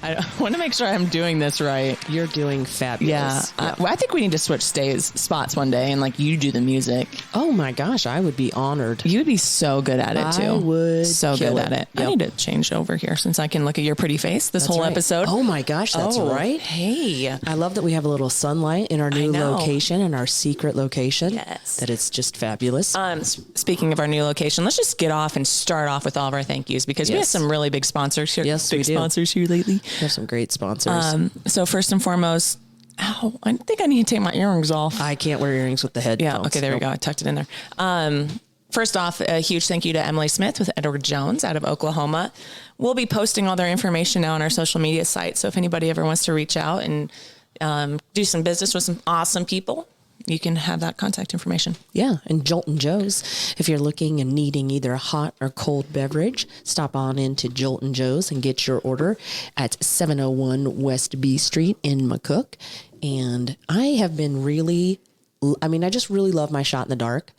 I want to make sure I'm doing this right. You're doing fabulous. Yeah. I think we need to switch spots one day and like you do the music. Oh my gosh, I would be honored. You would be so good at it too. I would. So good at it. Yep. I need to change over here since I can look at your pretty face this whole episode. Oh my gosh, that's right. Hey. I love that we have a little sunlight in our new location and our secret location. Yes. That it's just fabulous. Speaking of our new location, let's just get off and start off with all of our thank yous because we have some really big sponsors here. Yes, big sponsors here lately. We have some great sponsors. So first and foremost, I think I need to take my earrings off. I can't wear earrings with the headphones. Yeah. Okay. There we go. I tucked it in there. First off, a huge thank you to Emily Smith with Edward Jones out of Oklahoma. We'll be posting all their information now on our social media site. So if anybody ever wants to reach out and do some business with some awesome people, you can have that contact information. Yeah. And Joltin' Joe's, if you're looking and needing either a hot or cold beverage, stop on into Joltin' Joe's and get your order at 701 West B Street in McCook. And I have been I just really love my shot in the dark,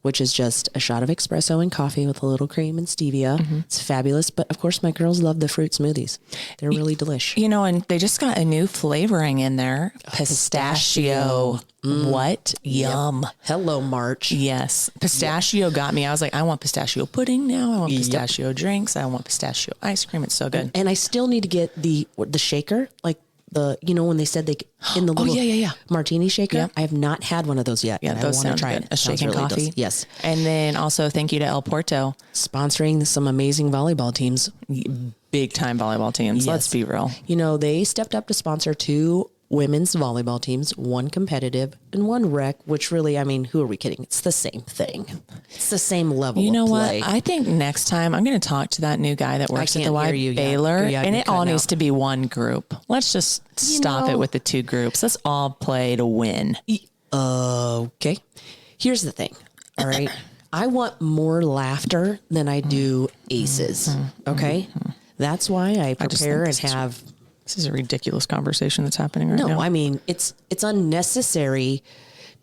which is just a shot of espresso and coffee with a little cream and stevia. It's fabulous. But of course, my girls love the fruit smoothies. They're really delish. You know, and they just got a new flavoring in there. Pistachio. What? Yum. Hello, March. Yes. Pistachio got me. I was like, I want pistachio pudding now. I want pistachio drinks. I want pistachio ice cream. It's so good. And I still need to get the shaker, like when they said in the little martini shaker. Yeah. I have not had one of those yet. Yeah, those sound good. A shaken coffee. Yes. And then also thank you to El Porto. Sponsoring some amazing volleyball teams. Big time volleyball teams. Yes. Let's be real. They stepped up to sponsor 2 women's volleyball teams, 1 competitive and 1 rec, which really, who are we kidding? It's the same thing. It's the same level of play. What? I think next time I'm going to talk to that new guy that works at the Y Baylor, and it all needs to be one group. Let's just stop it with the 2 groups. Let's all play to win. Okay. Here's the thing. All right. I want more laughter than I do aces. Okay. That's why I prepare and have... This is a ridiculous conversation that's happening right now. No, it's unnecessary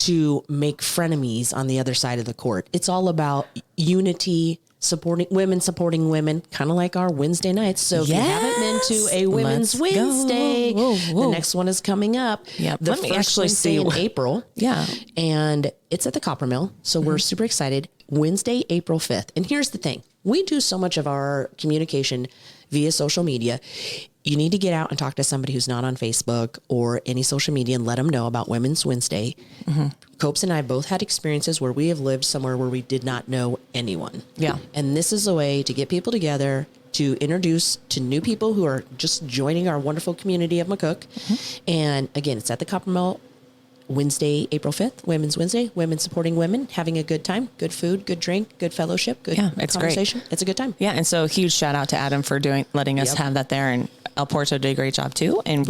to make frenemies on the other side of the court. It's all about unity, supporting women, kind of like our Wednesday nights. So if you haven't been to a Women's Wednesday, the next one is coming up. Yeah, let me actually see in April. Yeah. And it's at the Copper Mill. So we're super excited. Wednesday, April 5th. And here's the thing. We do so much of our communication via social media. You need to get out and talk to somebody who's not on Facebook or any social media and let them know about Women's Wednesday. Copes and I both had experiences where we have lived somewhere where we did not know anyone. Yeah. And this is a way to get people together, to introduce to new people who are just joining our wonderful community of McCook. And again, it's at the Copper Mill, Wednesday, April 5th, Women's Wednesday, women supporting women, having a good time, good food, good drink, good fellowship, good conversation. Great. It's a good time. Yeah. And so huge shout out to Adam for letting us have that there. And El Porto did a great job too. And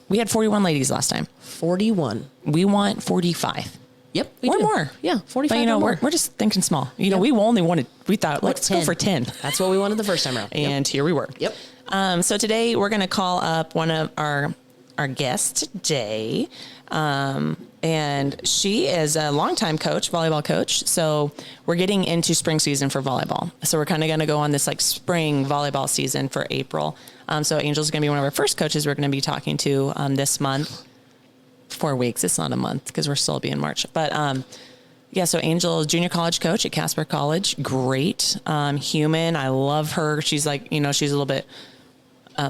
we had 41 ladies last time. 41. We want 45. Yep. Or more. Yeah. 45 but, more. We're just thinking small. We thought, let's go for 10. That's what we wanted the first time around. And here we were. Yep. So today we're going to call up one of our guests today. And she is a longtime volleyball coach. So we're getting into spring season for volleyball. So we're kind of going to go on this spring volleyball season for April. So Angel's going to be one of our first coaches we're going to be talking to this month. 4 weeks. It's not a month because we're still be in March. But so Angel is junior college coach at Casper College. Great human. I love her. She's like, she's a little bit...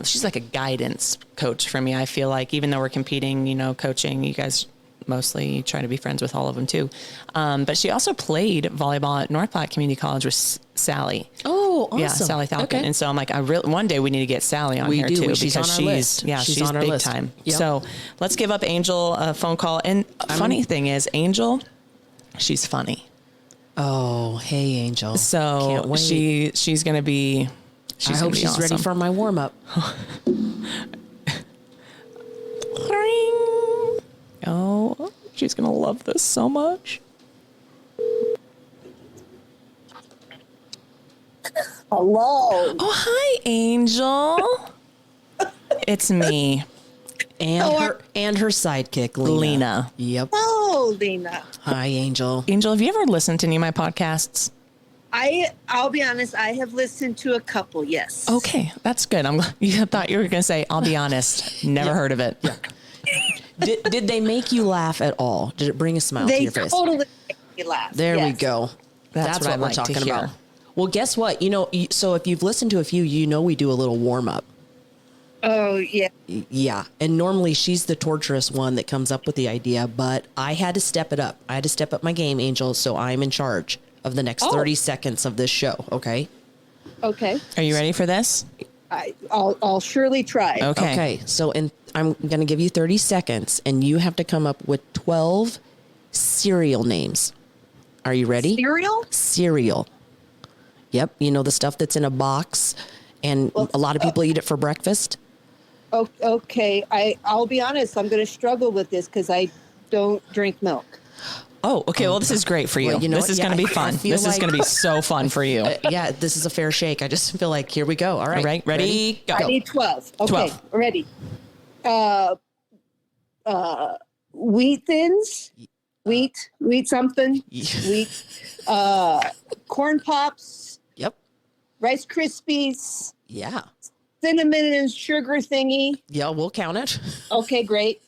she's like a guidance coach for me. I feel like even though we're competing, coaching, you guys mostly try to be friends with all of them too. But she also played volleyball at North Platte Community College with Sally. Oh, awesome. Yeah, Sally Falcon. Okay. And so I'm like, one day we need to get Sally on here too. She's on our list. Yeah, she's on our big list. time. Yep. So let's give up Angel a phone call. And funny thing is, Angel, she's funny. Oh, hey, Angel. So can't wait. she's going to be... I hope she's awesome. Ready for my warm-up. Oh, she's going to love this so much. Hello. Oh, hi, Angel. It's me. And her sidekick, Lena. Yep. Oh, Lena. Hi, Angel. Angel, have you ever listened to any of my podcasts? I'll be honest. I have listened to a couple. Yes. Okay, that's good. You thought you were going to say, I'll be honest, never heard of it. Yeah. Did they make you laugh at all? Did it bring a smile to your face? They totally make me laugh. There we yes. go. That's what we're like to talking hear. about. Well, guess what? So if you've listened to a few, we do a little warm up. Oh, yeah. Yeah. And normally she's the torturous one that comes up with the idea, but I had to step it up. I had to step up my game, Angel. So I'm in charge of the next 30 seconds of this show. Okay. Okay. Are you ready for this? I'll surely try. Okay. So I'm going to give you 30 seconds and you have to come up with 12 cereal names. Are you ready? Cereal. Yep. You know, the stuff that's in a box and a lot of people eat it for breakfast. Okay. I'll be honest. I'm going to struggle with this because I don't drink milk. Oh, okay. Well, this is great for you. Well, this is going to be fun. This is going to be so fun for you. Yeah, this is a fair shake. I just feel like, here we go. All right. Ready? Go. I need 12. Okay. 12. Ready. Wheat thins. Wheat something. Wheat. Corn Pops. Yep. Rice Krispies. Yeah. Cinnamon and sugar thingy. Yeah, we'll count it. Okay, great.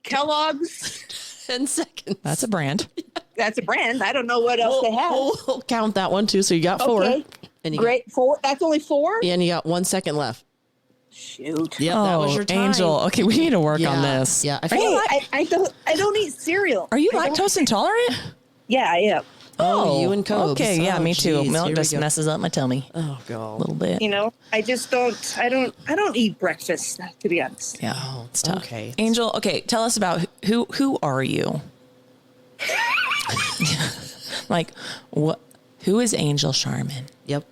Kellogg's. 10 seconds. That's a brand. That's a brand. I don't know what else they have. We'll count that one too. So you got 4. Okay. And you Great. 4. That's only 4? And you got 1 second left. Shoot. Yep, that was your time. Angel. Okay, we need to work on this. Yeah. I don't eat cereal. Are you lactose intolerant? Yeah, I am. Oh, you and Cobes. Okay, yeah, Oh, me too. geez, Milk here we just go. messes up my tummy Oh, God. a little bit. You know, I just I don't eat breakfast, to be honest. Yeah, it's tough. Okay. Angel, okay, tell us about who are you? Like, what? Who is Angel Sharman? Yep.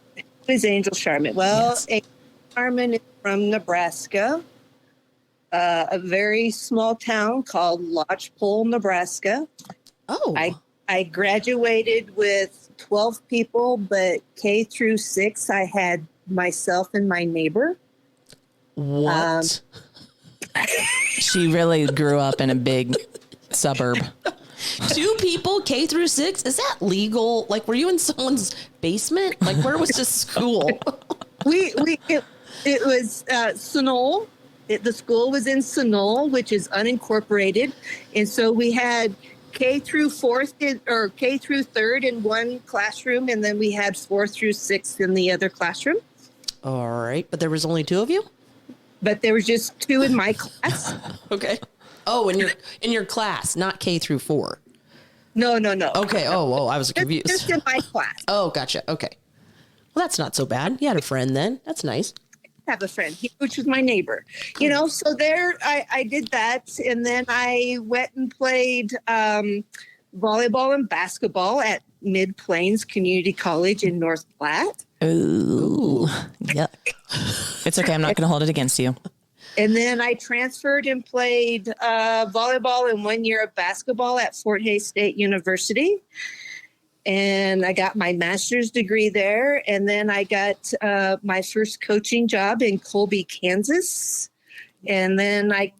Who is Angel Sharman? Well, Yes. Angel Sharman is from Nebraska, a very small town called Lodgepole, Nebraska. Oh. I graduated with 12 people, but K through 6, I had myself and my neighbor. What? She really grew up in a big suburb. 2 people, K through 6? Is that legal? Like, were you in someone's basement? Like, where was this school? It was Sunol. The school was in Sunol, which is unincorporated, and so we had K through 4th or K through 3rd in one classroom, and then we had 4th through 6th in the other classroom. All right. But there was only 2 of you? But there was just 2 in my class. Okay. Oh, in your class, not K through 4. No. Okay. Oh, I was confused. Just in my class. Oh, gotcha. Okay. Well, that's not so bad. You had a friend then. That's nice. I have a friend, which was my neighbor. You know, so there I did that, and then I went and played volleyball and basketball at Mid Plains Community College in North Platte. Ooh, yuck. It's okay. I'm not going to hold it against you. And then I transferred and played volleyball and 1 year of basketball at Fort Hays State University. And I got my master's degree there. And then I got my first coaching job in Colby, Kansas. And then I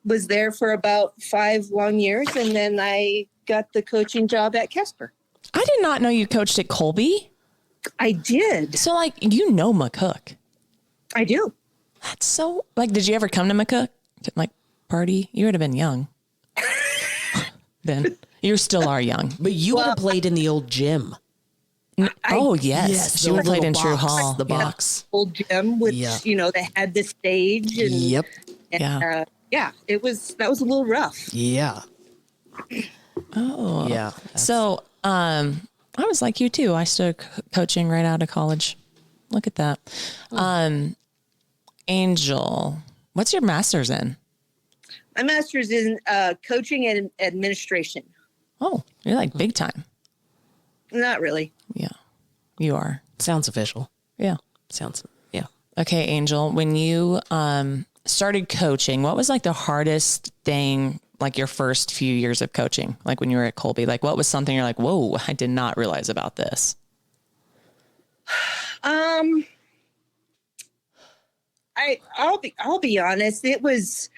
was there for about 5 long years. And then I got the coaching job at Casper. I did not know you coached at Colby. I did. So, like, you know McCook. I do. That's so, like, did you ever come to McCook? Like, party? You would have been young. Then. You still are young. But you would have played in the old gym. Oh, yes. She would have played in True Hall. The box. Old gym, which, you know, they had the stage. And, Yep. and, that was a little rough. Yeah. Oh. Yeah. So, I was like you too. I started coaching right out of college. Look at that. Angel, what's your master's in? My master's in coaching and administration. Oh, you're like big time. Not really. Yeah, you are. Sounds official. Yeah. Yeah. Okay, Angel, when you started coaching, what was like the hardest thing, like your first few years of coaching, like when you were at Colby? Like, what was something you're like, whoa, I did not realize about this? I'll be honest. It was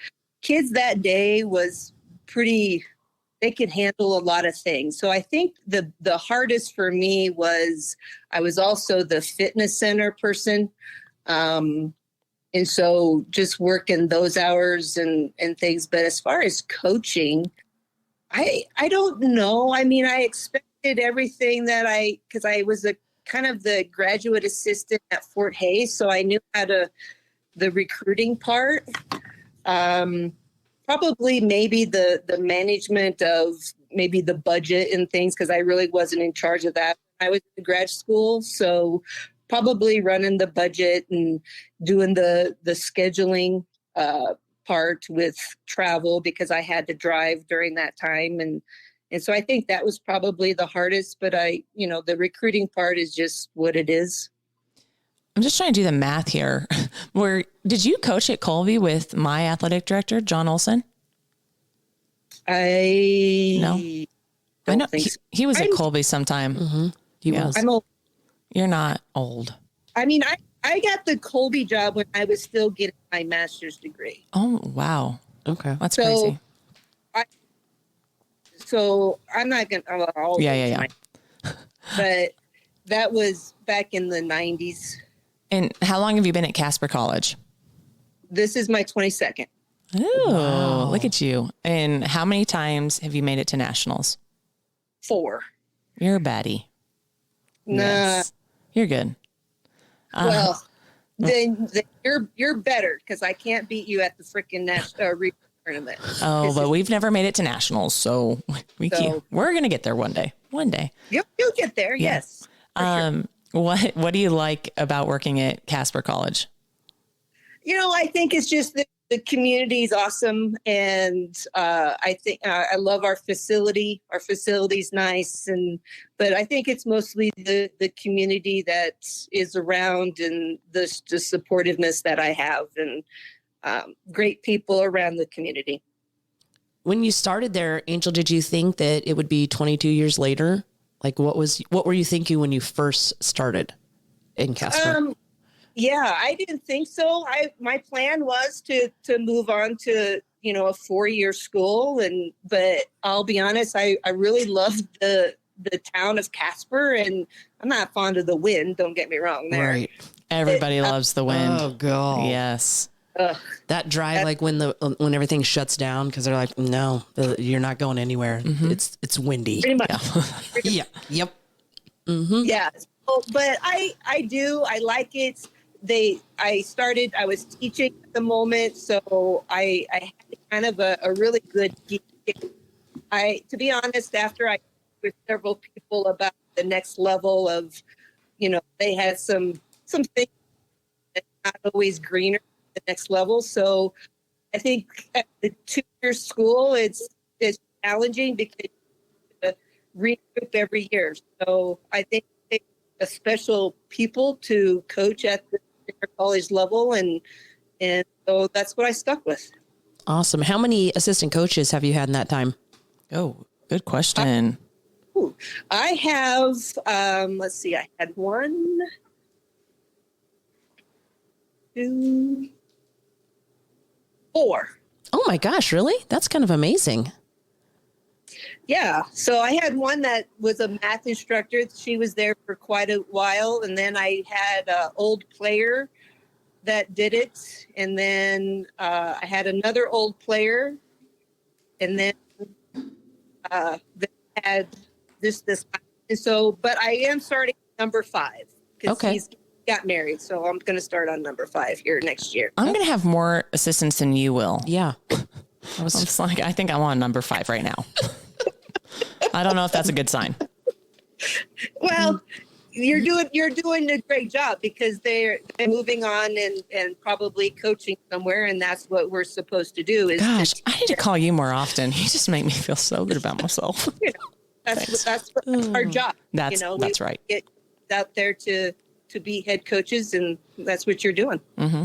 kids that day was pretty. they could handle a lot of things. So I think the hardest for me was I was also the fitness center person. And so just working those hours and things. But as far as coaching, I don't know. I mean, I expected everything because I was a kind of the graduate assistant at Fort Hays. So I knew the recruiting part. Probably maybe the management of maybe the budget and things, because I really wasn't in charge of that. I was in grad school, so probably running the budget and doing the scheduling part with travel, because I had to drive during that time. And so I think that was probably the hardest, but the recruiting part is just what it is. I'm just trying to do the math here. Did you coach at Colby with my athletic director, John Olson? No. I know he was at Colby sometime. Mm-hmm. He was. I'm old. You're not old. I mean, I got the Colby job when I was still getting my master's degree. Oh, wow. Okay. That's crazy. So I'm not going to. Yeah. But that was back in the 90s. And how long have you been at Casper College? This is my 22nd. Oh, wow. Look at you. And how many times have you made it to nationals? 4. You're a baddie. Nah. Yes. You're good. Well, then you're better, because I can't beat you at the freaking national tournament. Oh, but we've never made it to nationals, so we're going to get there one day. One day. You'll get there, yeah. Yes. Sure. What do you like about working at Casper College? I think it's just the community is awesome. And I think I love our facility. Our facility's nice. But I think it's mostly the community that is around, and the supportiveness that I have, and great people around the community. When you started there, Angel, did you think that it would be 22 years later? Like, what were you thinking when you first started in Casper? Yeah, I didn't think so. My plan was to move on to, a 4-year school. But I'll be honest, I really loved the town of Casper, and I'm not fond of the wind. Don't get me wrong there. Right. Everybody loves the wind. Oh God. Yes. That drive, like when everything shuts down, because they're like, no, you're not going anywhere. Mm-hmm. It's windy. Pretty much. Yeah. Yep. Mm-hmm. Yeah. So, but I like it. I was teaching at the moment, so I had kind of a really good gig. To be honest, after I with several people about the next level of, they had some things that's not always greener. The next level. So I think at the 2-year school, it's challenging because you regroup every year. So I think it takes a special people to coach at the college level, and so that's what I stuck with. Awesome. How many assistant coaches have you had in that time? Oh, good question. I have let's see, I had 1, 2, 4. Oh my gosh, really? That's kind of amazing. Yeah. So I had one that was a math instructor. She was there for quite a while. And then I had an old player that did it. And then I had another old player. And then they had this. And so, but I am starting number 5. Okay. He's got married, so I'm going to start on number 5 here next year. I'm going to have more assistants than you will. Yeah. I think I'm on number 5 right now. I don't know if that's a good sign. Well, you're doing a great job, because they're moving on and probably coaching somewhere, and that's what we're supposed to do. Gosh, I need to call you more often. You just make me feel so good about myself. That's our job. That's right. Get out there to be head coaches, and that's what you're doing. Mm-hmm.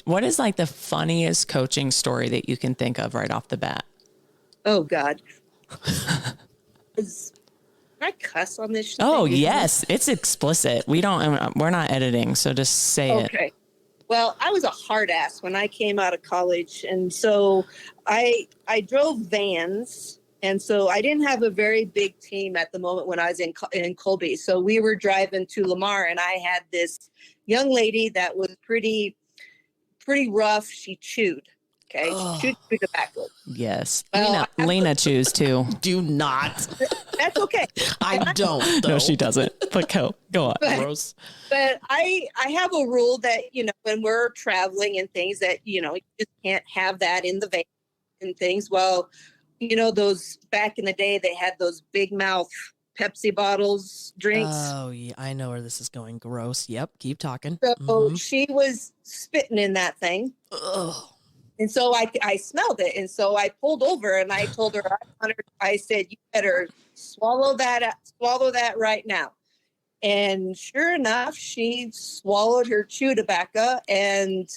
What is like the funniest coaching story that you can think of right off the bat? Oh God. Can I cuss on this? Oh yes, it's explicit. We're not editing, so just say it. Okay. Well, I was a hard ass when I came out of college. And so I drove vans. And so I didn't have a very big team at the moment when I was in Colby. So we were driving to Lamar, and I had this young lady that was pretty rough. She chewed. Okay. She chewed tobacco. Yes. Well, Lena chews too. Do not. That's okay. I don't. Though. No, she doesn't. But go on. Gross. But I have a rule that, when we're traveling and things that, you just can't have that in the van and things. Well, those back in the day, they had those big mouth Pepsi bottles, drinks. Oh, yeah. I know where this is going. Gross. Yep. Keep talking. So she was spitting in that thing. Ugh. And so I smelled it. And so I pulled over and I told her, I said, you better swallow that right now. And sure enough, she swallowed her chew tobacco, and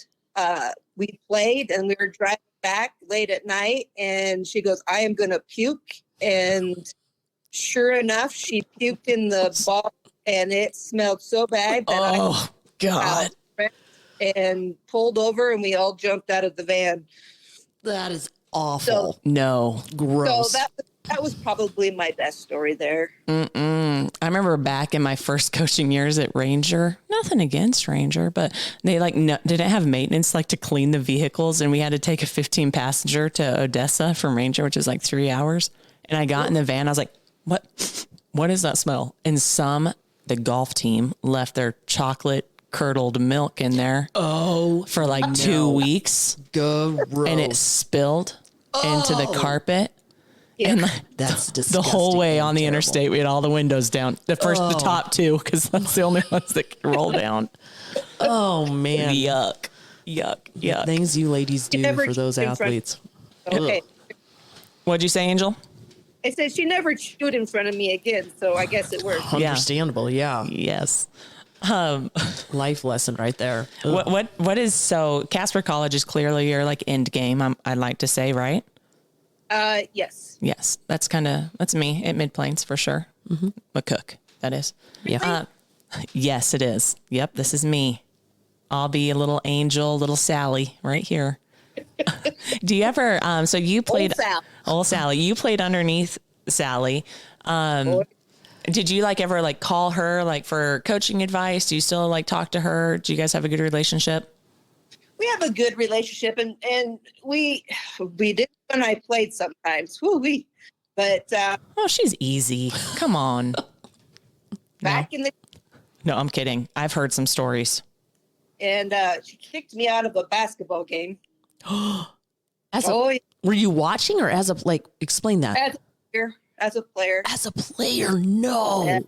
we played, and we were driving back late at night, and she goes, I am going to puke. And sure enough, she puked in the ball, and it smelled so bad that God. And pulled over, and we all jumped out of the van. That is awful. No. Gross. So that was probably my best story there. I remember back in my first coaching years at Ranger, nothing against Ranger, but they didn't have maintenance to clean the vehicles. And we had to take a 15 passenger to Odessa from Ranger, which is 3 hours. And I got in the van. I was like, what is that smell? And the golf team left their chocolate curdled milk in there for 2 weeks. Gross. And it spilled into the carpet. Yeah. And That's disgusting. the whole way on the interstate, we had all the windows down. The top two, because that's the only ones that can roll down. Oh, man. Yuck. Things you ladies do for those athletes. Okay. What'd you say, Angel? I said she never chewed in front of me again, so I guess it worked. Understandable, yeah. Yes. Life lesson right there. What is so Casper College is clearly your end game, I'd like to say, right? Yes. Yes. That's me at Mid Plains for sure. Mm-hmm. McCook, that is. Yeah. Yes, it is. Yep. This is me. I'll be a little Angel, little Sally right here. Do you ever, so you played old Sally, you played underneath Sally. Did you ever call her for coaching advice? Do you still talk to her? Do you guys have a good relationship? We have a good relationship, and we did when I played sometimes. Woo-wee. But she's easy. Come on. Back in the No, I'm kidding. I've heard some stories. And she kicked me out of a basketball game. Were you watching or explain that? As a player. As a player, no.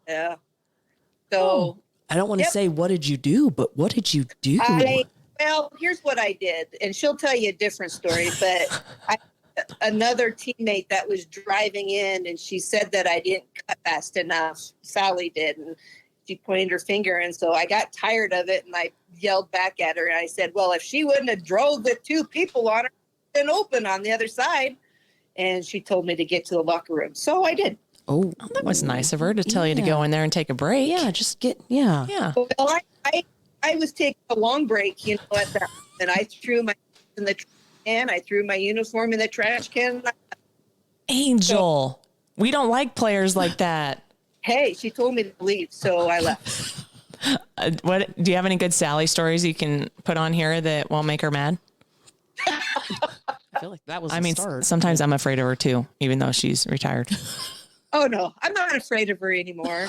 Yeah. So I don't want to say what did you do, but what did you do? Well, here's what I did, and she'll tell you a different story, but another teammate that was driving in, and she said that I didn't cut fast enough. Sally did, and she pointed her finger, and so I got tired of it, and I yelled back at her, and I said, well, if she wouldn't have drove the two people on her, been open on the other side. And she told me to get to the locker room, so I did. Oh, that was nice of her to tell you to go in there and take a break. Yeah, just yeah. Well, I was taking a long break, at that, and I threw my in the trash can. I threw my uniform in the trash can. Angel, we don't like players like that. Hey, she told me to leave, so I left. What do you have any good Sally stories you can put on here that won't make her mad? I feel like that was the start. Sometimes I'm afraid of her too, even though she's retired. Oh no, I'm not afraid of her anymore.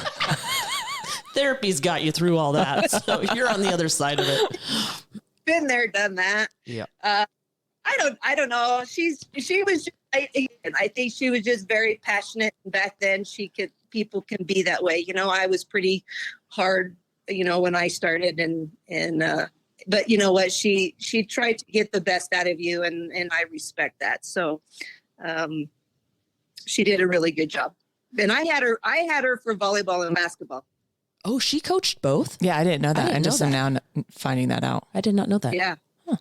Therapy's got you through all that, so you're on the other side of it. Been there, done that. Yeah. I don't know. She was. I think she was just very passionate. Back then, people can be that way. I was pretty hard. When I started, and but you know what? She tried to get the best out of you, and I respect that. So, she did a really good job. And I had her for volleyball and basketball. Oh, she coached both? Yeah, I didn't know that. I just am now finding that out. I did not know that. Yeah. Huh.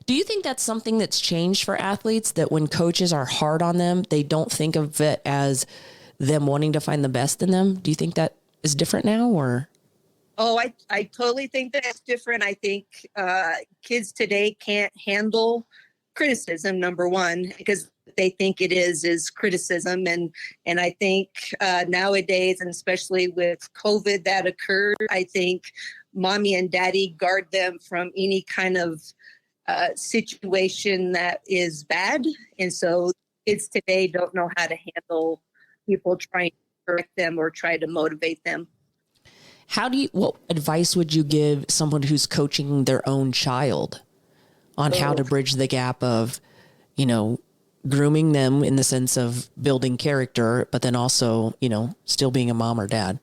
Do you think that's something that's changed for athletes, that when coaches are hard on them, they don't think of it as them wanting to find the best in them? Do you think that is different now, or? Oh, I totally think that's different. I think kids today can't handle criticism, number one, because they think it is criticism. And I think nowadays, and especially with COVID that occurred, I think mommy and daddy guard them from any kind of situation that is bad. And so kids today don't know how to handle people trying to correct them or try to motivate them. What advice would you give someone who's coaching their own child on how to bridge the gap of, grooming them in the sense of building character, but then also, still being a mom or dad?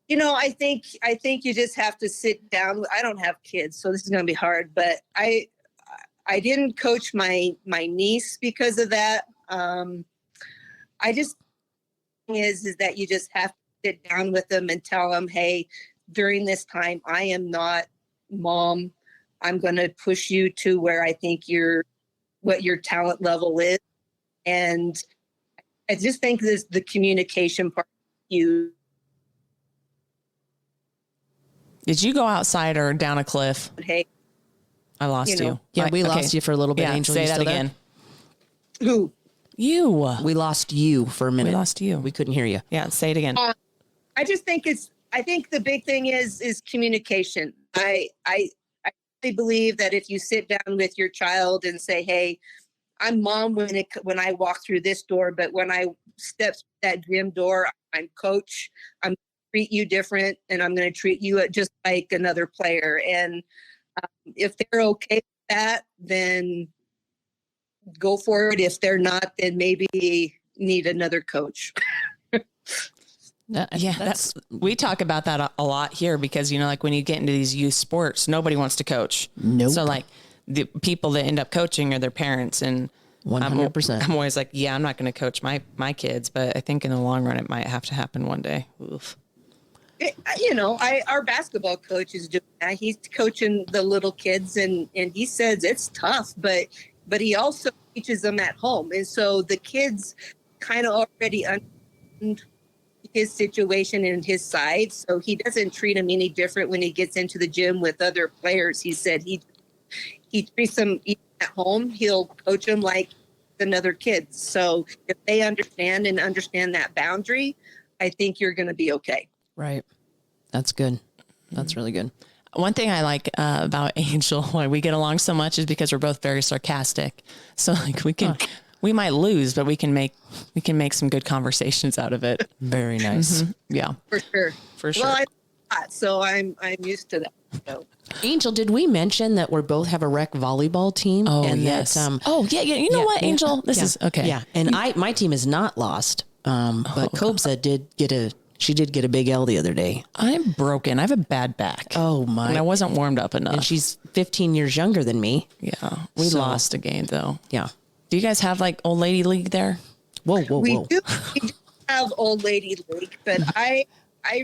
I think you just have to sit down. I don't have kids, so this is going to be hard, but I didn't coach my niece because of that. I just is that you just have to sit down with them and tell them, hey, during this time, I am not mom. I'm going to push you to where I think what your talent level is. And I just think the communication part. Did you go outside or down a cliff? Hey, I lost you. Yeah, we lost you for a little bit. Yeah, Angel, say you that still again. There? Who? You. We lost you for a minute. We lost you. We couldn't hear you. Yeah, say it again. I just think I think the big thing is communication. I really believe that if you sit down with your child and say, hey, I'm mom when I walk through this door, but when I step through that gym door, I'm coach. I'm going to treat you different, and I'm going to treat you just like another player. And if they're okay with that, then go for it. If they're not, then maybe need another coach. We talk about that a lot here because, like when you get into these youth sports, nobody wants to coach. Nope. So like the people that end up coaching are their parents, and 100%. I'm always like, yeah, I'm not going to coach my kids, but I think in the long run, it might have to happen one day. Oof. Our basketball coach is doing that. He's coaching the little kids, and he says it's tough, but he also teaches them at home. And so the kids kind of already understand his situation and his side. So he doesn't treat them any different when he gets into the gym with other players. He said he treats them even at home. He'll coach them like another kid. So if they understand that boundary, I think you're going to be okay. Right. That's good. That's really good. One thing I like about Angel, why we get along so much, is because we're both very sarcastic. So like we might lose, but we can make some good conversations out of it. Very nice. Mm-hmm. Yeah, for sure. Well, so I'm used to that. So. Angel, did we mention that we both have a rec volleyball team? Oh, and yes. That, yeah. You know what, Angel? This is okay. Yeah, and my team is not lost. But Kobza did get a big L the other day. I'm broken. I have a bad back. Oh my! And I wasn't warmed up enough. And she's 15 years younger than me. Yeah, we lost a game though. Yeah. Do you guys have like old lady league there? Whoa. We do have old lady league, but I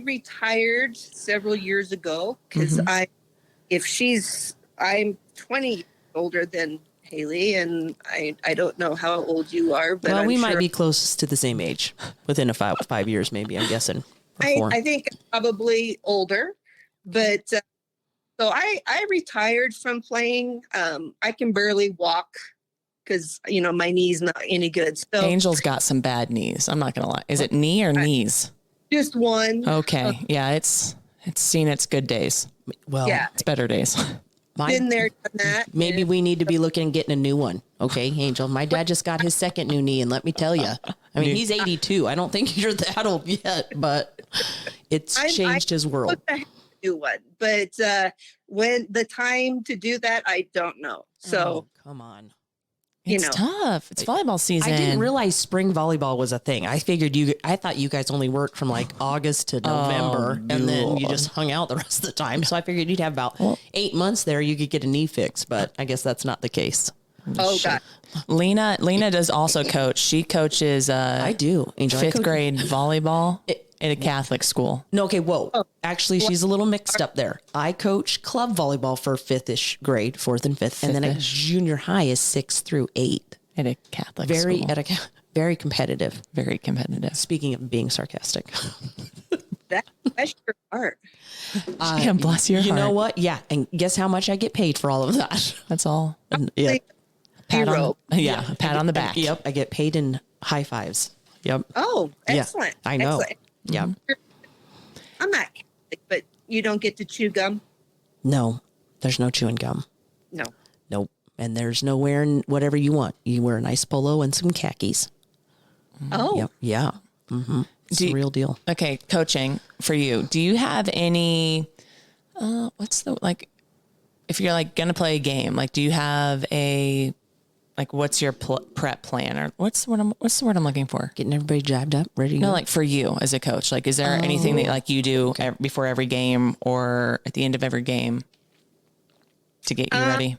retired several years ago because I'm 20 years older than Haley, and I don't know how old you are, but we might be close to the same age within a 5 years, maybe. I'm guessing. I think probably older, but so I retired from playing. I can barely walk because my knee's not any good. So Angel's got some bad knees. I'm not gonna lie. Is it knee or knees? Just one. Okay, yeah, it's seen its good days. Well, yeah. It's better days. Been there, done that. Maybe we need to be looking at getting a new one. Okay, Angel. My dad just got his second new knee, and let me tell you, I mean, he's 82. I don't think you're that old yet, but it's changed his world. New one, but when the time to do that, I don't know. So come on. It's tough. It's volleyball season. I didn't realize spring volleyball was a thing. I thought you guys only worked from like August to November, and then you just hung out the rest of the time. So I figured you'd have about 8 months there. You could get a knee fix, but I guess that's not the case. Oh God. Lena does also coach. She coaches. I do. Angel, 5th grade volleyball at a Catholic school. No, okay. Whoa. Actually, she's a little mixed up there. I coach club volleyball for 5th-ish grade, 4th and 5th, and then a junior high is 6th through 8th. At a Catholic school. Very competitive. Very competitive. Speaking of being sarcastic. That Bless your heart. Yeah, bless your You heart. know what? Yeah. And guess how much I get paid for all of that? That's all. Yeah. Pat on, Zero. a pat on the back. Yep. I get paid in high fives. Yep. Oh, Yeah, excellent. I know. Excellent. Yeah. I'm not Catholic, but you don't get to chew gum? No, there's no chewing gum. No. Nope. And there's no wearing whatever you want. You wear a nice polo and some khakis. Oh. Yep. Yeah. Mm-hmm. It's the real deal. Okay, coaching for you. Do you have any? If you're like gonna play a game, like, do you have a what's your prep plan, or what's the word I'm looking for? Getting everybody jabbed up, ready to go. No, like for you as a coach, like, is there anything that like you do before every game or at the end of every game to get you ready?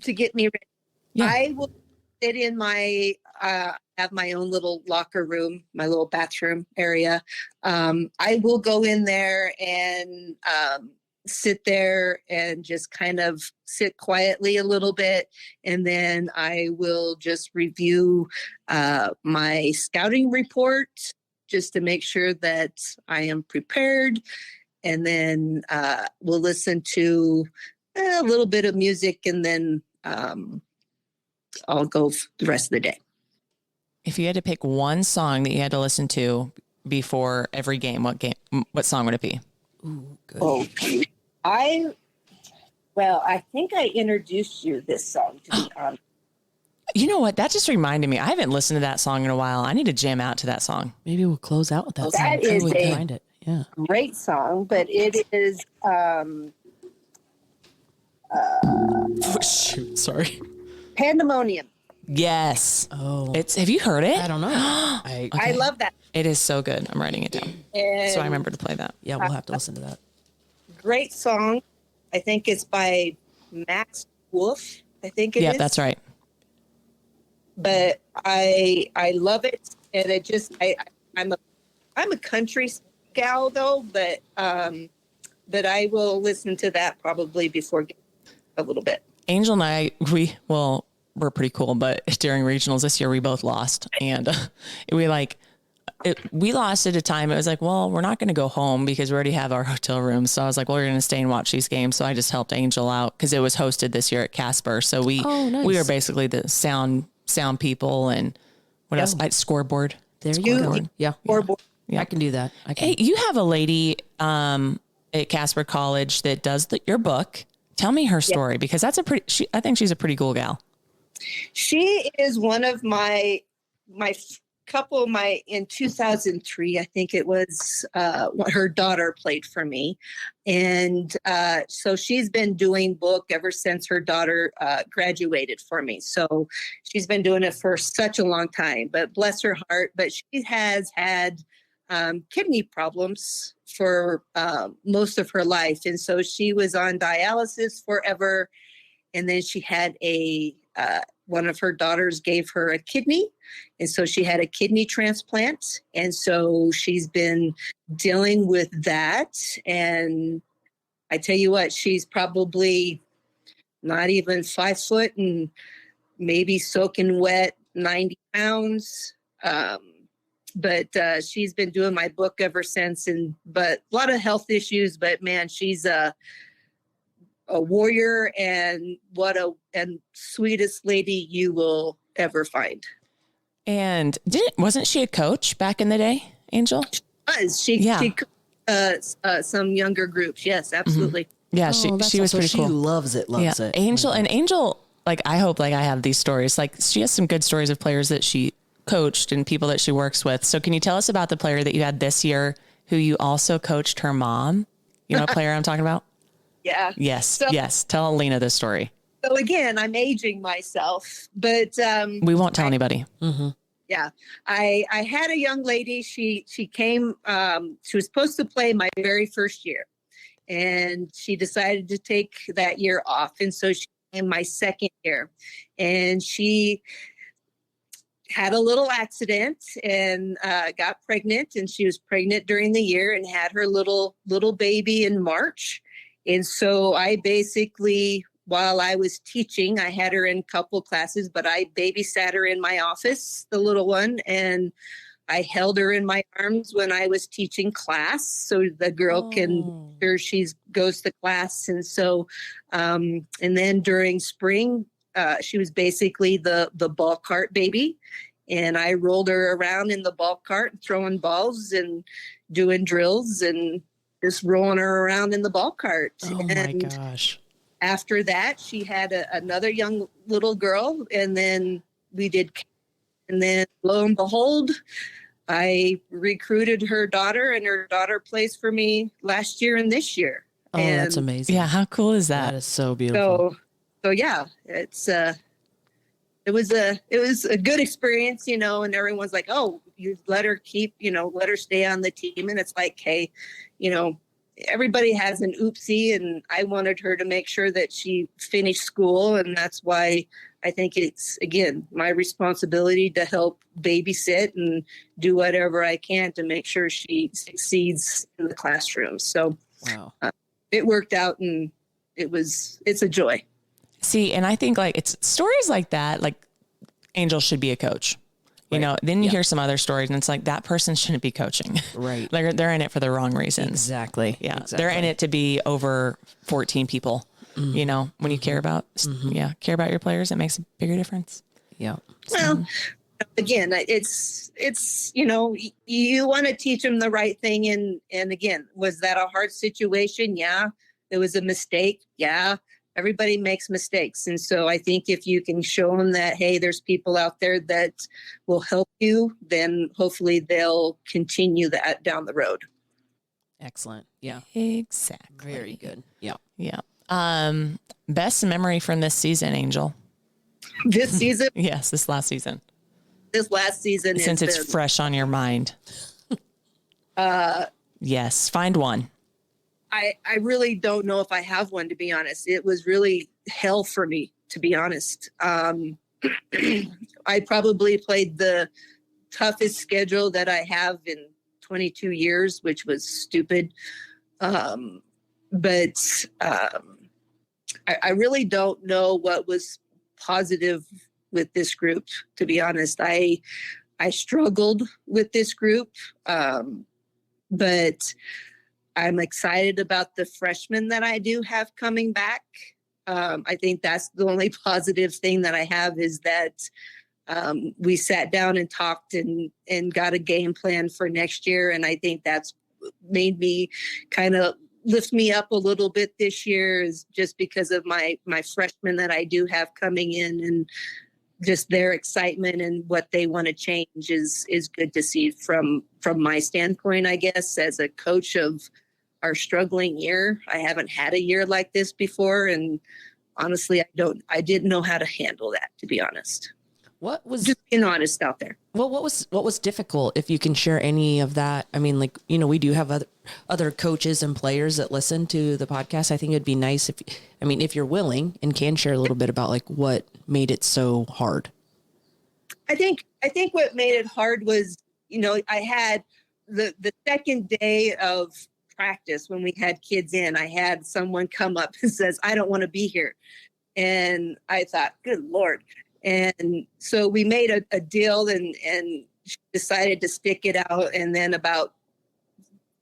To get me ready. Yeah. I will sit in my have my own little locker room, my little bathroom area. I will go in there and sit there and just kind of sit quietly a little bit. And then I will just review my scouting report just to make sure that I am prepared. And then we'll listen to a little bit of music, and then I'll go the rest of the day. If you had to pick one song that you had to listen to before every game, what song would it be? Ooh, good. Oh, I think I introduced you this song, to be honest. You know what? That just reminded me. I haven't listened to that song in a while. I need to jam out to that song. Maybe we'll close out with that song. That is we can a find it. Yeah. great song, but it is Oh, shoot. Sorry. Pandemonium. Yes. Oh. Have you heard it? I don't know. I love that. It is so good. I'm writing it down. And So I remember to play that. Yeah, we'll have to listen to that. great song. I think it's by Max Wolf. I think it is. Yeah, that's right. But I love it, and it just I'm a country gal though, but I will listen to that probably before a little bit. Angel and I, we're pretty cool, but during regionals this year, we both lost, and we lost at a time. It was like, well, we're not going to go home because we already have our hotel room. So I was like, well, we're going to stay and watch these games. So I just helped Angel out because it was hosted this year at Casper. So we were basically the sound people, and what else? Scoreboard. There you go. Yeah. Scoreboard. Yeah. I can do that. Hey, you have a lady at Casper College that does your book. Tell me her story, because that's I think she's a pretty cool gal. She is one of my couple. In 2003, I think it was, her daughter played for me, and so she's been doing book ever since her daughter graduated for me. So she's been doing it for such a long time. But bless her heart, but she has had kidney problems for most of her life, and so she was on dialysis forever. And then she had one of her daughters gave her a kidney. And so she had a kidney transplant. And so she's been dealing with that. And I tell you what, she's probably not even 5 foot and maybe soaking wet, 90 pounds. But she's been doing my book ever since. But a lot of health issues, but man, she's a warrior, and and sweetest lady you will ever find. And wasn't she a coach back in the day, Angel? She some younger groups. Yes, absolutely. Mm-hmm. Yeah, she was pretty cool. She loves it. Angel, like, I hope like I have these stories. Like, she has some good stories of players that she coached and people that she works with. So can you tell us about the player that you had this year who you also coached her mom? You know what player I'm talking about? Yeah. Yes. Yes. Tell Alina this story. So again, I'm aging myself, but we won't tell anybody. Mm-hmm. Yeah, I had a young lady. She came. She was supposed to play my very first year, and she decided to take that year off, and so she came my second year, and she had a little accident and got pregnant, and she was pregnant during the year and had her little baby in March. And so I basically, while I was teaching, I had her in a couple classes, but I babysat her in my office, the little one. And I held her in my arms when I was teaching class, so the girl can sure she goes to class. And so, and then during spring, she was basically the ball cart baby, and I rolled her around in the ball cart, throwing balls and doing drills and just rolling her around in the ball cart. Oh my gosh! After that, she had another young little girl, and then we did. And then lo and behold, I recruited her daughter, and her daughter plays for me last year and this year. Oh, and that's amazing. Yeah. How cool is that? That is so beautiful. So yeah, it was a good experience, and everyone's like, oh, you let her let her stay on the team. And it's like, hey, everybody has an oopsie, and I wanted her to make sure that she finished school. And that's why I think it's, again, my responsibility to help babysit and do whatever I can to make sure she succeeds in the classroom. So Wow. It worked out, and it's a joy. See, and I think like it's stories like that, like Angel should be a coach. Then you hear some other stories and it's like that person shouldn't be coaching. Right. Like they're in it for the wrong reasons. Exactly. Yeah. Exactly. They're in it to be over 14 people. When you care about, care about your players, it makes a bigger difference. Yeah. Well, again, it's you want to teach them the right thing. And again, was that a hard situation? Yeah. It was a mistake. Yeah. Everybody makes mistakes. And so I think if you can show them that, hey, there's people out there that will help you, then hopefully they'll continue that down the road. Excellent. Yeah. Exactly. Very good. Yeah. Yeah. Best memory from this season, Angel? This season? Yes, this last season. This last season. Since it's fresh on your mind. Yes, find one. I really don't know if I have one, to be honest. It was really hell for me, to be honest. I probably played the toughest schedule that I have in 22 years, which was stupid. But I really don't know what was positive with this group, to be honest. I struggled with this group, but I'm excited about the freshmen that I do have coming back. I think that's the only positive thing that I have is that we sat down and talked and got a game plan for next year. And I think that's made me kind of lift me up a little bit this year, is just because of my freshmen that I do have coming in, and just their excitement and what they want to change is good to see from my standpoint, I guess, as a coach of our struggling year. I haven't had a year like this before. And honestly, I didn't know how to handle that, to be honest. What was Just being honest out there. Well, what was difficult, if you can share any of that? I mean, like, we do have other coaches and players that listen to the podcast. I think it'd be nice if you're willing and can share a little bit about like what made it so hard. I think what made it hard was, I had the second day of practice when we had kids in, I had someone come up and says, I don't want to be here. And I thought, good Lord. And so we made a deal and she decided to stick it out. And then about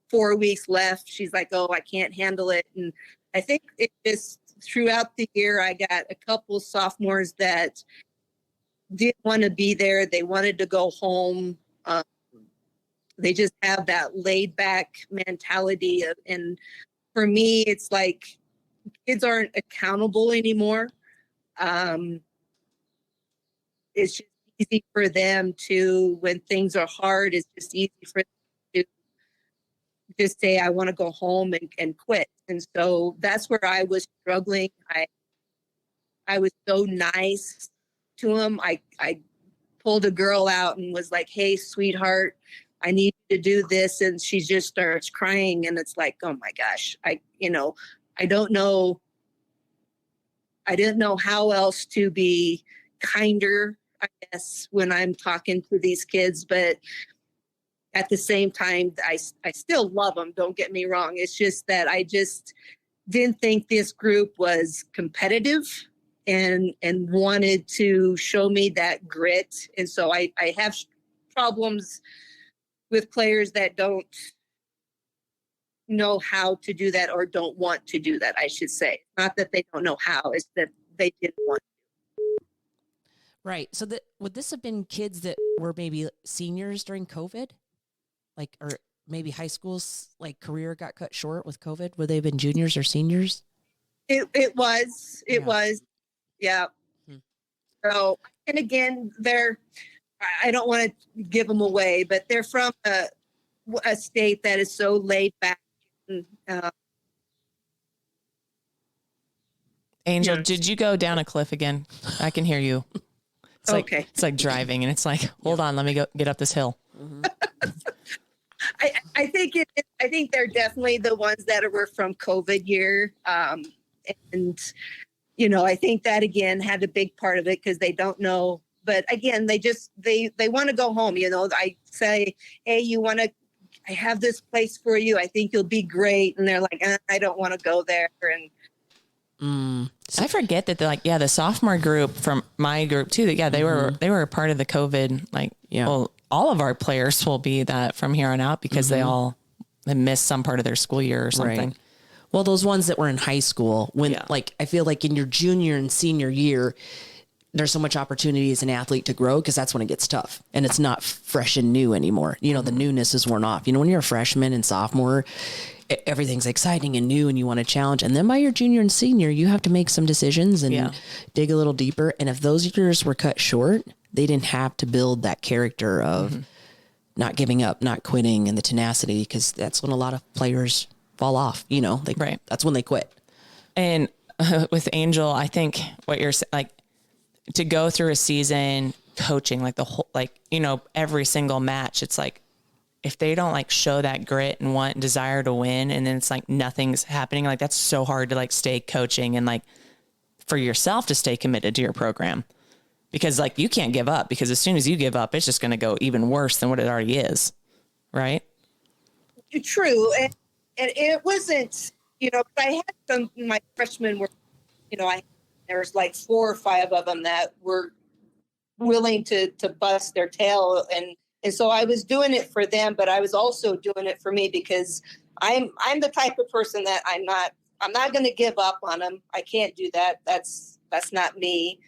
4 weeks left, she's like, oh, I can't handle it. And I think it just throughout the year, I got a couple sophomores that didn't want to be there. They wanted to go home. They just have that laid back mentality and for me, it's like kids aren't accountable anymore. It's just easy for them to, when things are hard, it's just easy for them to just say, I want to go home and quit. And so that's where I was struggling. I was so nice to them. I pulled a girl out and was like, hey, sweetheart, I need to do this. And she just starts crying. And it's like, oh my gosh, I don't know. I didn't know how else to be kinder, I guess, when I'm talking to these kids. But at the same time, I still love them. Don't get me wrong. It's just that I just didn't think this group was competitive and wanted to show me that grit. And so I have problems with players that don't know how to do that or don't want to do that, I should say. Not that they don't know how, it's that they didn't want. Right. So would this have been kids that were maybe seniors during COVID? Like, or maybe high school's like career got cut short with COVID? Would they have been juniors or seniors? It was. Yeah. So, and again, I don't want to give them away, but they're from a state that is so laid back. Angel, did you go down a cliff again? I can hear you. It's okay. It's like driving, and it's like, hold on, let me get up this hill. Mm-hmm. I think I think they're definitely the ones that were from COVID year, and I think that again had a big part of it because they don't know. But again, they want to go home. I say, hey, I have this place for you. I think you'll be great, and they're like, I don't want to go there, and. I forget that the sophomore group from my group too. They were a part of the COVID. Well, all of our players will be that from here on out because they missed some part of their school year or something. Right. Well, those ones that were in high school I feel like in your junior and senior year, there's so much opportunity as an athlete to grow because that's when it gets tough and it's not fresh and new anymore. The newness is worn off. When you're a freshman and sophomore, everything's exciting and new and you want to challenge. And then by your junior and senior, you have to make some decisions and dig a little deeper. And if those years were cut short, they didn't have to build that character of not giving up, not quitting, and the tenacity, because that's when a lot of players fall off, that's when they quit. And with Angel, I think what you're like to go through a season coaching, like the whole, every single match, it's like, if they don't show that grit and want desire to win, and then it's like nothing's happening, that's so hard to stay coaching and for yourself to stay committed to your program, because you can't give up, because as soon as you give up, it's just going to go even worse than what it already is. Right. True. And it wasn't, I had my freshmen were, there was 4 or 5 of them that were willing to bust their tail. And so I was doing it for them, but I was also doing it for me because I'm the type of person that I'm not going to give up on them. I can't do that. That's not me.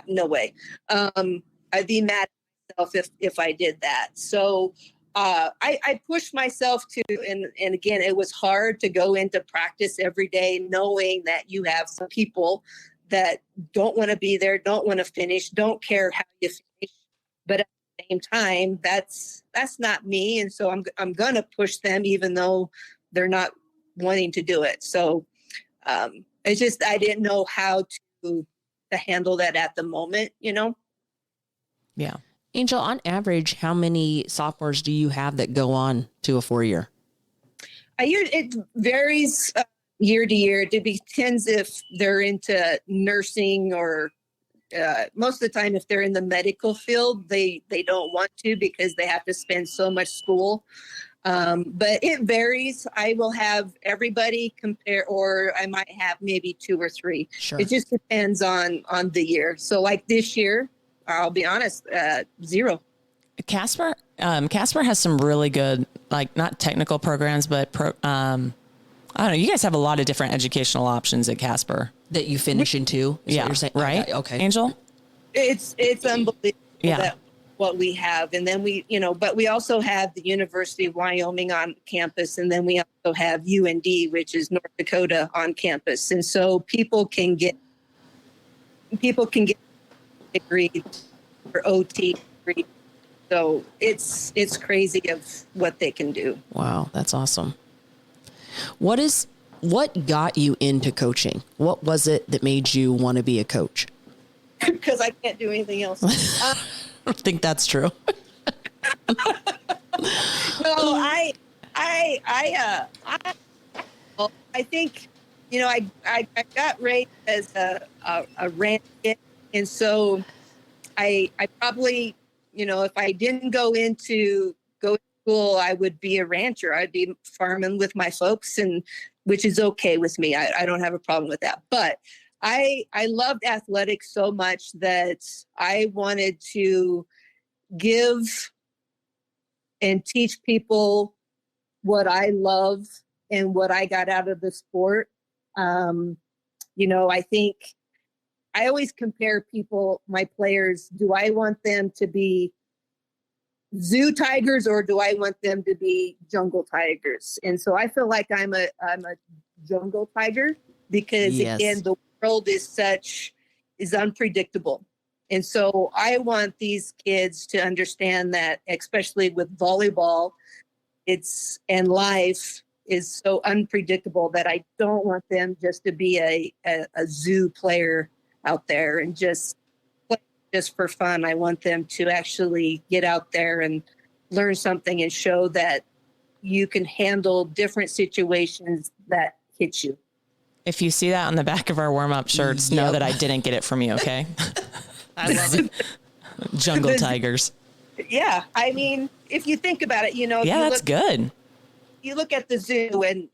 No way. I'd be mad at myself if I did that. So I pushed myself to, and again, it was hard to go into practice every day, knowing that you have some people that don't want to be there, don't want to finish, don't care how you finish, but at the same time, that's not me. And so I'm going to push them, even though they're not wanting to do it. So it's just, I didn't know how to handle that at the moment, Yeah. Angel, on average, how many sophomores do you have that go on to a 4-year? It varies year to year. It depends if they're into nursing or most of the time, if they're in the medical field, they don't want to because they have to spend so much school. But it varies. I will have everybody compare, or I might have maybe 2 or 3. Sure. It just depends on the year. So this year, I'll be honest, 0. Casper has some really good, not technical programs, but I don't know. You guys have a lot of different educational options at Casper That you finish into? Yeah. What you're saying? Right. Okay. Angel? It's unbelievable that what we have. And then but we also have the University of Wyoming on campus. And then we also have UND, which is North Dakota, on campus. And so people can get degree or OT degree. So it's crazy of what they can do. Wow, that's awesome. What got you into coaching? What was it that made you want to be a coach? Because I can't do anything else. I don't think that's true. No, I think, I got raised as a ranch kid, and so I probably, if I didn't go to school, I would be a rancher. I'd be farming with my folks, and which is okay with me. I don't have a problem with that. But I loved athletics so much that I wanted to give and teach people what I love and what I got out of the sport. I think I always compare people, my players. Do I want them to be zoo tigers or do I want them to be jungle tigers? And so I feel like I'm a jungle tiger because again, the world is unpredictable. And so I want these kids to understand that, especially with volleyball, and life is so unpredictable that I don't want them just to be a zoo player out there and just play just for fun. I want them to actually get out there and learn something and show that you can handle different situations that hit you. If you see that on the back of our warm-up shirts, know that I didn't get it from you, okay? I love it. Jungle tigers. Yeah. I mean, if you think about it, Yeah, that's good. You look at the zoo and,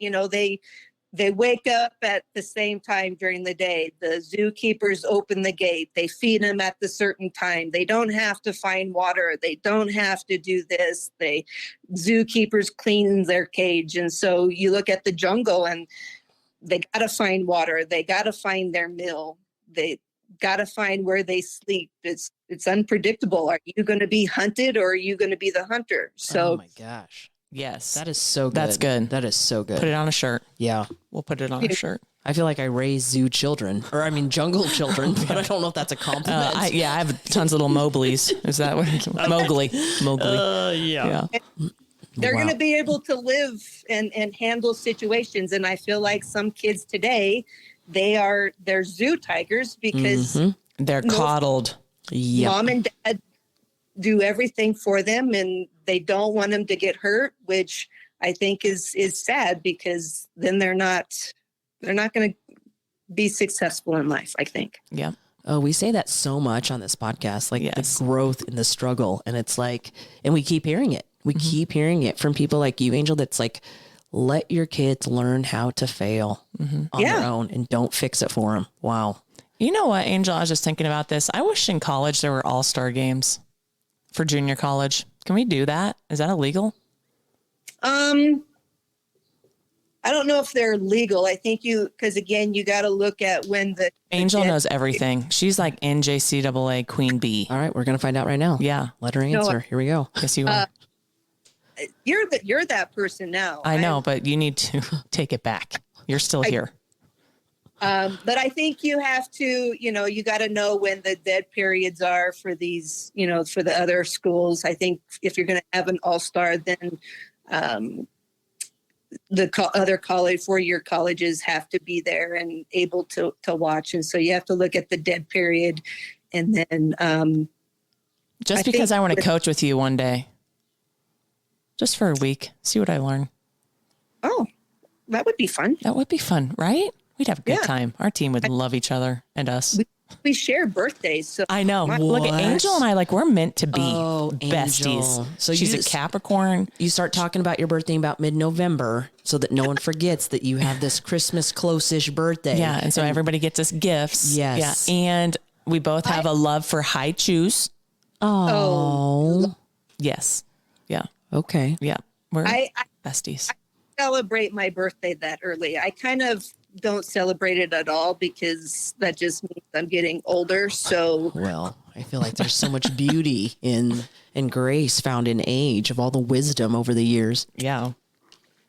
they wake up at the same time during the day. The zookeepers open the gate. They feed them at the certain time. They don't have to find water. They don't have to do this. Zookeepers clean their cage. And so you look at the jungle and they got to find water. They got to find their meal. They got to find where they sleep. It's unpredictable. Are you going to be hunted or are you going to be the hunter? So, oh my gosh. Yes. That is so good. That's good. That is so good. Put it on a shirt. Yeah. We'll put it on a shirt. I feel like I raise zoo children, jungle children, but I don't know if that's a compliment. I have tons of little Mowgli's. Is that what it's Mowgli? Yeah. They're going to be able to live and handle situations. And I feel like some kids today, they're zoo tigers because they're coddled. Mom and dad do everything for them and they don't want them to get hurt, which I think is sad because then they're not going to be successful in life, I think. Yeah. Oh, we say that so much on this podcast, like yes. the growth and the struggle. And it's like, and we keep hearing it. We keep hearing it from people like you, Angel, that's like, let your kids learn how to fail on their own and don't fix it for them. Wow. You know what, Angel? I was just thinking about this. I wish in college there were all-star games for junior college. Can we do that? Is that illegal? I don't know if they're legal. I think because again, you got to look at when Angel knows everything. She's like NJCAA queen bee. All right. We're going to find out right now. Yeah. Let her answer. Here we go. Yes, you are. You're that person now. I know, but you need to take it back. You're still here. But I think you have to, you got to know when the dead periods are for these, for the other schools. I think if you're going to have an all-star, then the other four-year colleges have to be there and able to watch. And so you have to look at the dead period. And then just because I want to coach with you one day, just for a week, see what I learn. Oh, that would be fun. That would be fun, right? We'd have a good time. Our team would love each other and us. We share birthdays. So I know. Look at Angel and I, we're meant to be besties. Angel. So she's a Capricorn. You start talking about your birthday about mid-November so that no one forgets that you have this Christmas close-ish birthday. Yeah. And so everybody gets us gifts. Yes. Yeah. And we both have a love for high chews. Oh. Yes. Yeah. Okay. Yeah. We're besties. I celebrate my birthday that early. I kind of don't celebrate it at all because that just means I'm getting older. So, well, I feel like there's so much beauty and grace found in age of all the wisdom over the years. Yeah.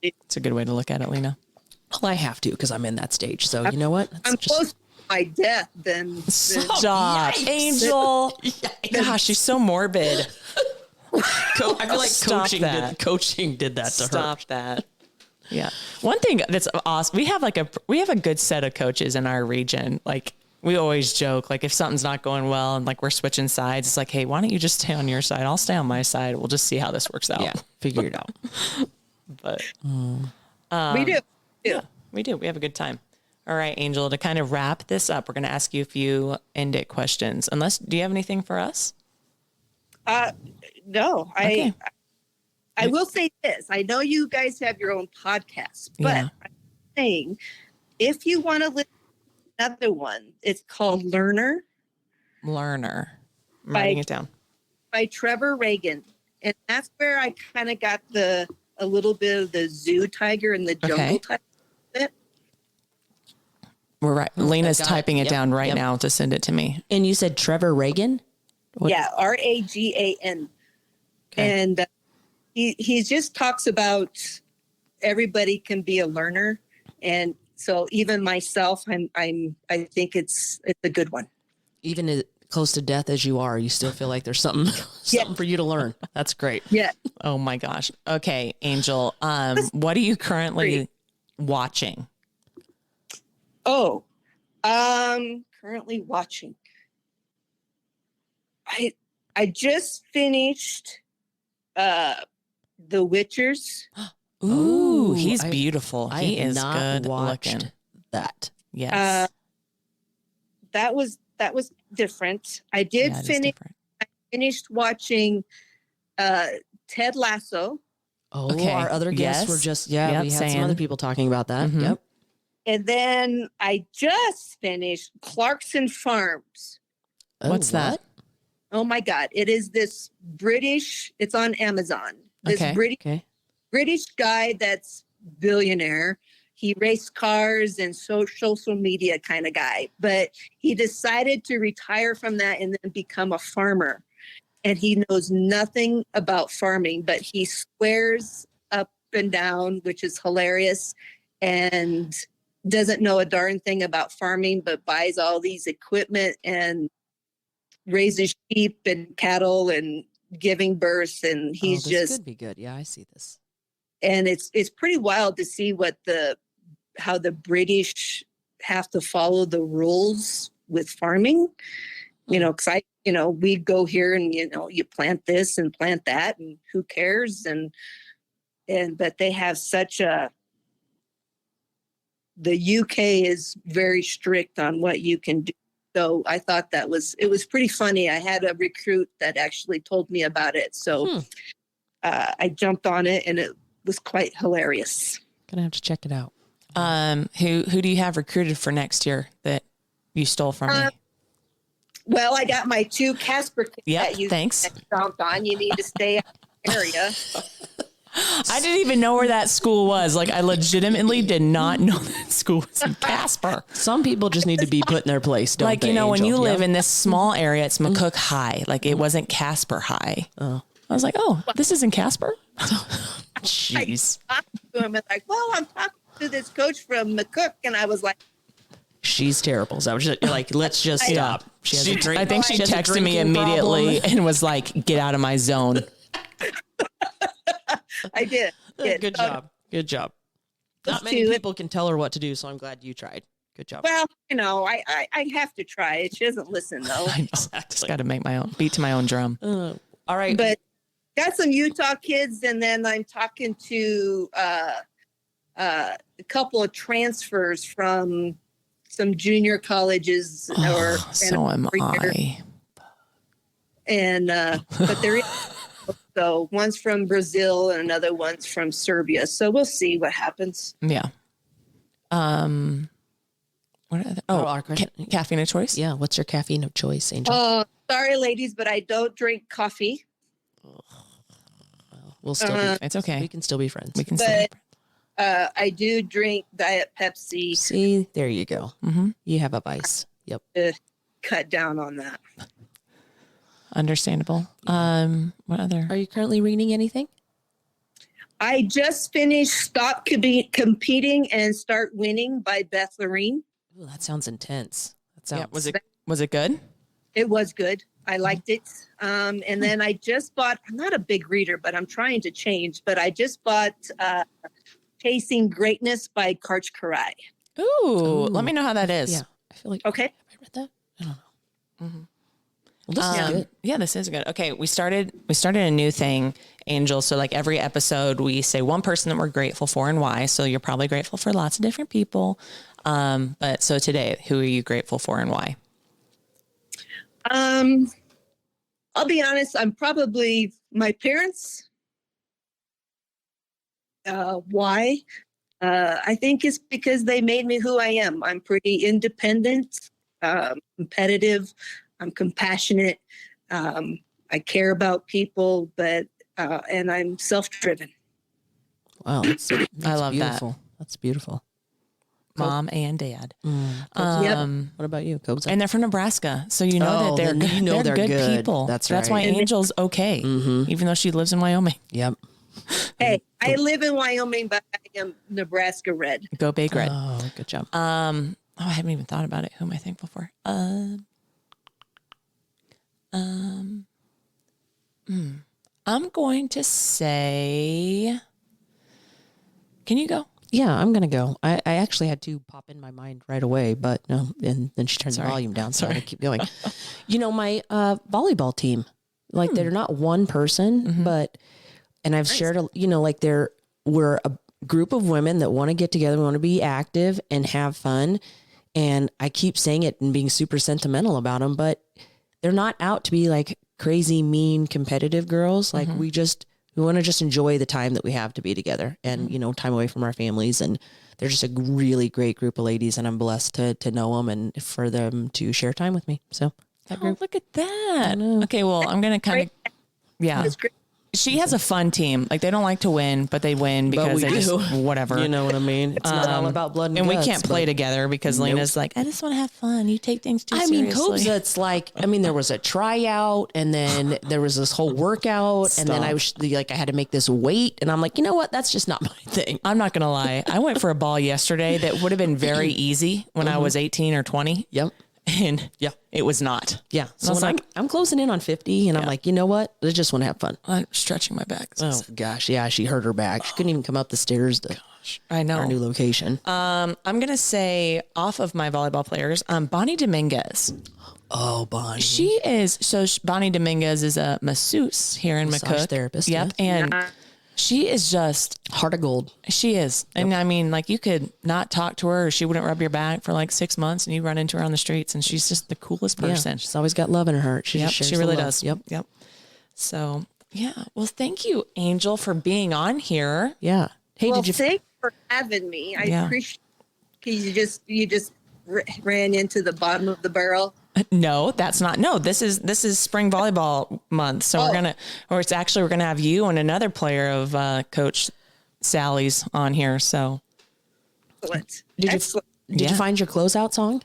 It's a good way to look at it, Lena. Well, I have to because I'm in that stage. So you know what? I'm close to my death. Stop, Angel. Gosh, she's so morbid. I feel like coaching did that to her. Stop that. Yeah. One thing that's awesome. We have a good set of coaches in our region. Like we always joke, like if something's not going well and like we're switching sides, it's like, hey, why don't you just stay on your side? I'll stay on my side. We'll just see how this works out. Yeah. Figure it out. But we do. Yeah, we do. We have a good time. All right, Angel, to kind of wrap this up, we're going to ask you a few end it questions. Do you have anything for us? No, Okay. I will say this. I know you guys have your own podcast, but I'm saying if you want to listen to another one, it's called Learner. I'm writing it down. By Trevor Reagan. And that's where I kind of got a little bit of the zoo tiger and the jungle tiger. We're right. Lena's got typing it down right Yep. now to send it to me. And you said Trevor Reagan? Yeah, Ragan. Okay. And he just talks about everybody can be a learner, and so even myself, I think it's a good one. Even as close to death as you are, you still feel like there's something for you to learn. That's great. Yeah. Oh my gosh. Okay, Angel. What are you currently watching? Oh, currently watching. I just finished The Witchers. Ooh, he's beautiful. I He have is not good watched looking. that. Yes. That was different. I did finished watching Ted Lasso. Oh, Okay. our other guests were just, we had some other people talking about that. Mhm. Yep. And then I just finished Clarkson Farms. What's that? Oh my God. It is this British, it's on Amazon. This British guy that's billionaire. He raced cars and social media kind of guy, but he decided to retire from that and then become a farmer. And he knows nothing about farming, but he swears up and down, which is hilarious, and doesn't know a darn thing about farming, but buys all these equipment and raises sheep and cattle and giving birth. And he's this could be good. Yeah, I see this. And it's pretty wild to see how the British have to follow the rules with farming, because we go here and, you plant this and plant that and who cares? But they have the UK is very strict on what you can do. So I thought it was pretty funny. I had a recruit that actually told me about it. So I jumped on it and it was quite hilarious. Gonna have to check it out. Who do you have recruited for next year that you stole from me? Well, I got my 2 Casper kids that you stomped on. You need to stay out of the area. I didn't even know where that school was. Like, I legitimately did not know that school was in Casper. Some people just need to be put in their place, don't they, when Angel? you live in this small area, it's McCook High. Like, it wasn't Casper High. Oh. I was like, this isn't Casper? Jeez. I talked to him and I'm talking to this coach from McCook, and I was like, she's terrible. So you're like, let's just stop. I think she texted me immediately and was like, get out of my zone. I did. Good job. Good job. Not many people can tell her what to do, so I'm glad you tried. Good job. Well, I have to try. She doesn't listen, though. I know. Just got to make my own beat to my own drum. All right. But got some Utah kids, and then I'm talking to a couple of transfers from some junior colleges. So am I. And but there is. So one's from Brazil and another one's from Serbia. So we'll see what happens. Yeah. What are our question? Caffeine of choice? Yeah. What's your caffeine of choice, Angel? Sorry, ladies, but I don't drink coffee. We'll still be. It's okay. We can still be friends. We can still be friends. I do drink Diet Pepsi. See, there you go. Mm-hmm. You have a vice. Yep. Cut down on that. Understandable. What other? Are you currently reading anything? I just finished Stop Competing and Start Winning by Beth Lorene. Ooh, that sounds intense. That sounds. Yeah, was it good? It was good. I liked it. And then I just bought, I'm not a big reader, but I'm trying to change, but I just bought Chasing Greatness by Karch Karai. Ooh, let me know how that is. Yeah. I feel like, okay. Have I read that? I don't know. Mm-hmm. Well, this is good. Yeah, this is good. Okay, we started a new thing, Angel. So like every episode we say one person that we're grateful for and why. So you're probably grateful for lots of different people. But so today, who are you grateful for and why? I'll be honest, I'm probably my parents. Why? I think it's because they made me who I am. I'm pretty independent, competitive. I'm compassionate. I care about people, but and I'm self-driven. Wow. That's I love beautiful. that. That's beautiful. Mom and dad. What about you, Cobes? And they're from Nebraska. So you know that they're then good, you know they're good good. people. That's That's right. why Angel's okay, even though she lives in Wyoming. Yep. Hey, I live in Wyoming, but I am Nebraska red. Go Big Red. Oh, good job. I haven't even thought about it. Who am I thankful for? I'm going to say, can you go? Yeah, I'm going to go. I actually had to pop in my mind right away, but no. And then she turned the volume down, so I keep going. My volleyball team, like they're not one person, but, and I've shared, we're a group of women that want to get together, want to be active and have fun. And I keep saying it and being super sentimental about them, but they're not out to be like crazy, mean, competitive girls. Like we want to just enjoy the time that we have to be together and, time away from our families. And they're just a really great group of ladies. And I'm blessed to know them and for them to share time with me. So that group. Look at that. Okay. Well, I'm going to kind of, It's great. She has a fun team. Like they don't like to win, but they win because they just whatever. You know what I mean? It's not all about blood and we guts, can't play together because Lena's like, I just want to have fun. You take things too seriously. Cobes, it's like, there was a tryout and then there was this whole workout and then I was like, I had to make this weight and I'm like, you know what? That's just not my thing. I'm not going to lie. I went for a ball yesterday that would have been very easy when I was 18 or 20. Yep. And it was not. Yeah. So I was like, I'm closing in on 50 and I'm like, you know what? I just want to have fun. I'm stretching my back. Oh gosh. Yeah. She hurt her back. She couldn't even come up the stairs to I know our new location. I'm going to say off of my volleyball players, Bonnie Dominguez. Oh, Bonnie. Bonnie Dominguez is a masseuse here in Massage McCook. therapist. Yep. Yes. And she is just heart of gold. She is. Yep. And I mean, like you could not talk to her or she wouldn't rub your back for like 6 months and you run into her on the streets and she's just the coolest person. Yeah, she's always got love in her heart. She really does. Yep. Yep. So yeah. Well, thank you, Angel, for being on here. Yeah. Hey, thanks for having me. I appreciate it. You just ran into the bottom of the barrel. No, that's not. No, this is spring volleyball month. So we're gonna have you and another player of Coach Sally's on here. So excellent. Did you find your closeout song?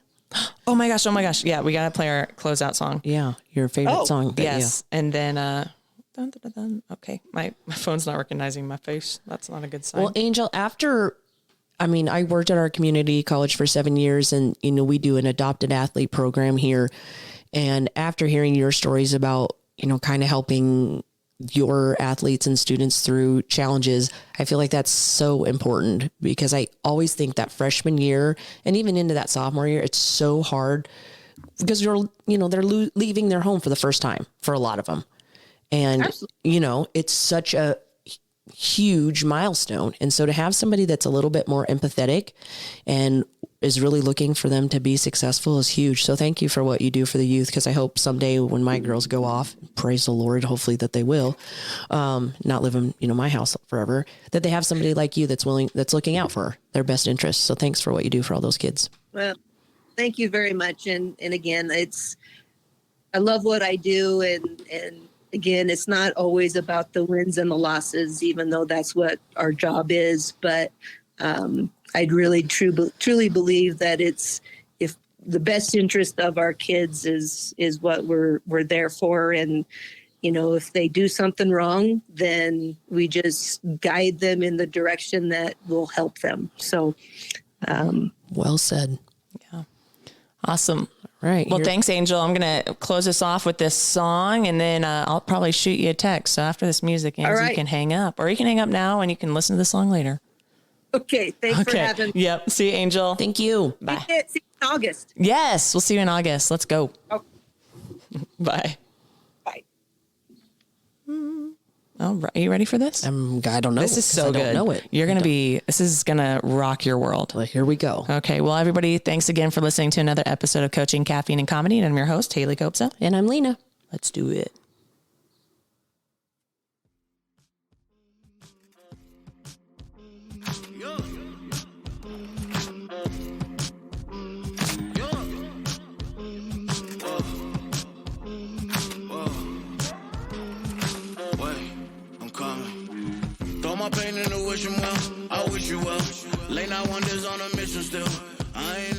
Oh my gosh. Yeah, we gotta play our closeout song. Yeah, your favorite song. Yes, and then dun, dun, dun, dun. Okay, my phone's not recognizing my face. That's not a good sign. Well, Angel, I worked at our community college for 7 years and, we do an adopted athlete program here. And after hearing your stories about, kind of helping your athletes and students through challenges, I feel like that's so important because I always think that freshman year and even into that sophomore year, it's so hard because they're leaving their home for the first time for a lot of them. And, absolutely. It's such a huge milestone. And so to have somebody that's a little bit more empathetic and is really looking for them to be successful is huge. So thank you for what you do for the youth. Cause I hope someday when my girls go off, praise the Lord, hopefully that they will, not live in, my house forever, that they have somebody like you that's looking out for their best interests. So thanks for what you do for all those kids. Well, thank you very much. And again, I love what I do. And again, it's not always about the wins and the losses, even though that's what our job is. But I really truly believe that if the best interest of our kids is what we're there for. And, if they do something wrong, then we just guide them in the direction that will help them. So, well said. Yeah. Awesome. Right. Well, thanks, Angel. I'm going to close us off with this song and then I'll probably shoot you a text. So after this music ends, you can hang up or you can hang up now and you can listen to the song later. Okay. Thanks for having me. Yep. See you, Angel. Thank you. Bye. See you in August. Yes. We'll see you in August. Let's go. Okay. Bye. Bye. Oh, are you ready for this? I don't know. This is so good. I don't know it. This is going to rock your world. Well, here we go. Okay. Well, everybody, thanks again for listening to another episode of Coaching, Caffeine, and Comedy. And I'm your host, Haley Copsa. And I'm Lena. Let's do it. my pain and to wish him well. I wish you well. Late night wonders on a mission still. I ain't